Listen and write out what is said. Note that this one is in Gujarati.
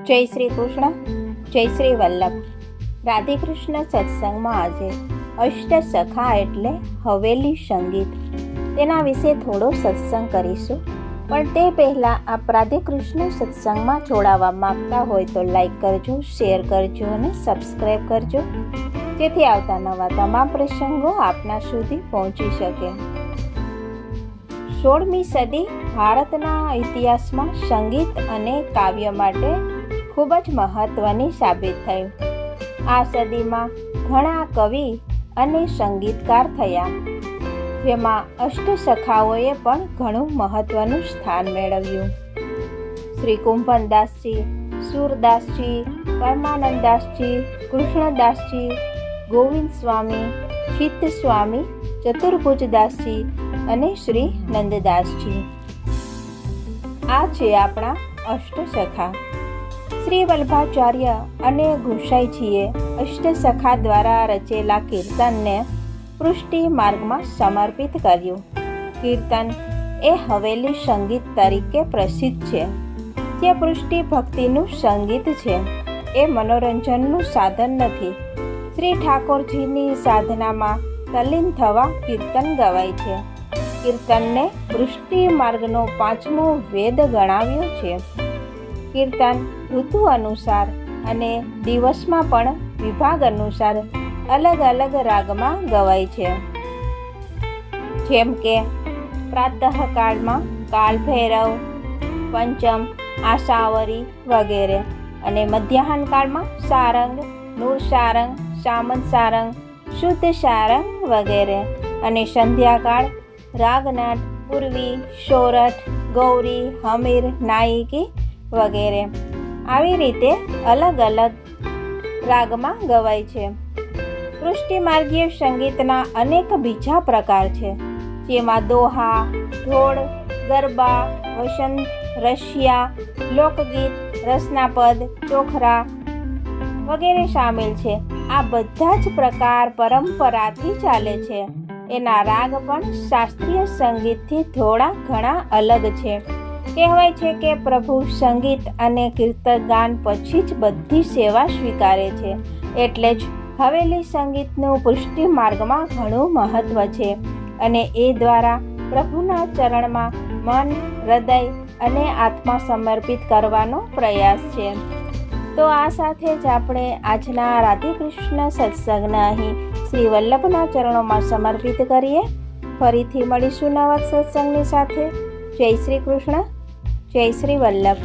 જય શ્રી કૃષ્ણ, જય શ્રી વલ્લભ. રાધે કૃષ્ણ સત્સંગમાં આજે અષ્ટસખા એટલે હવેલી સંગીત, તેના વિશે થોડો સત્સંગ કરીશું. પણ તે પહેલાં આપ રાધે કૃષ્ણ સત્સંગમાં જોડાવા માંગતા હોય તો લાઈક કરજો, શેર કરજો અને સબસ્ક્રાઈબ કરજો, જેથી આવતા નવા તમામ પ્રસંગો આપના સુધી પહોંચી શકે. 16મી સદી ભારતના ઇતિહાસમાં સંગીત અને કાવ્ય માટે ખૂબ જ મહત્ત્વની સાબિત થઈ. આ સદીમાં ઘણા કવિ અને સંગીતકાર થયા, જેમાં અષ્ટસખાઓએ પણ ઘણું મહત્ત્વનું સ્થાન મેળવ્યું. શ્રી કુંભનદાસજી, સુરદાસજી, પરમાનંદદાસજી, કૃષ્ણદાસજી, ગોવિંદ સ્વામી, ચિત્ત સ્વામી, ચતુર્ભુજદાસજી અને શ્રી નંદદાસજી. આ છે આપણા અષ્ટસખા. શ્રી વલ્લભાચાર્ય અને ગુસાઈજીએ અષ્ટસખા દ્વારા રચેલા કીર્તનને પૃષ્ટિ માર્ગમાં સમર્પિત કર્યું. કીર્તન એ હવેલી સંગીત તરીકે પ્રસિદ્ધ છે, જે પૃષ્ટિ ભક્તિનું સંગીત છે. એ મનોરંજનનું સાધન નથી. શ્રી ઠાકોરજીની સાધનામાં તલ્લીન થવા કીર્તન ગવાય છે. કીર્તનને પૃષ્ટિ માર્ગનો 5મો વેદ ગણાવ્યો છે. કીર્તન ઋતુ અનુસાર અને દિવસમાં પણ વિભાગ અનુસાર અલગ અલગ રાગમાં ગવાય છે. જેમ કે પ્રાતઃકાળમાં કાલભૈરવ, પંચમ આશાવરી વગેરે, અને મધ્યાહન કાળમાં સારંગ, નૂર સારંગ, સામંત સારંગ, શુદ્ધ સારંગ વગેરે, અને સંધ્યાકાળ રાગનાટ, પૂર્વી, સોરઠ, ગૌરી, હમીર, નાયકી વગેરે. આવી રીતે અલગ અલગ રાગમાં ગવાય છે. પૃષ્ટિમાર્ગીય સંગીતના અનેક બીજા પ્રકાર છે, જેમાં દોહા, ઢોળ, ગરબા, વસંત, રસિયા, લોકગીત, રસનાપદ, ચોખરા વગેરે સામેલ છે. આ બધા જ પ્રકાર પરંપરાથી ચાલે છે. એના રાગ પણ શાસ્ત્રીય સંગીતથી થોડા ઘણા અલગ છે. કહેવાય છે કે પ્રભુ સંગીત અને કીર્તનગાન પછી જ બધી સેવા સ્વીકારે છે. એટલે જ હવેલી સંગીતનું પૃષ્ટિ માર્ગમાં ઘણું મહત્ત્વ છે, અને એ દ્વારા પ્રભુના ચરણમાં મન, હૃદય અને આત્મા સમર્પિત કરવાનો પ્રયાસ છે. તો આ સાથે જ આપણે આજના રાધે કૃષ્ણ સત્સંગને અહીં શ્રી વલ્લભના ચરણોમાં સમર્પિત કરીએ. ફરીથી મળીશું નવા સત્સંગની સાથે. જય શ્રી કૃષ્ણ, જય શ્રી વલ્લભ.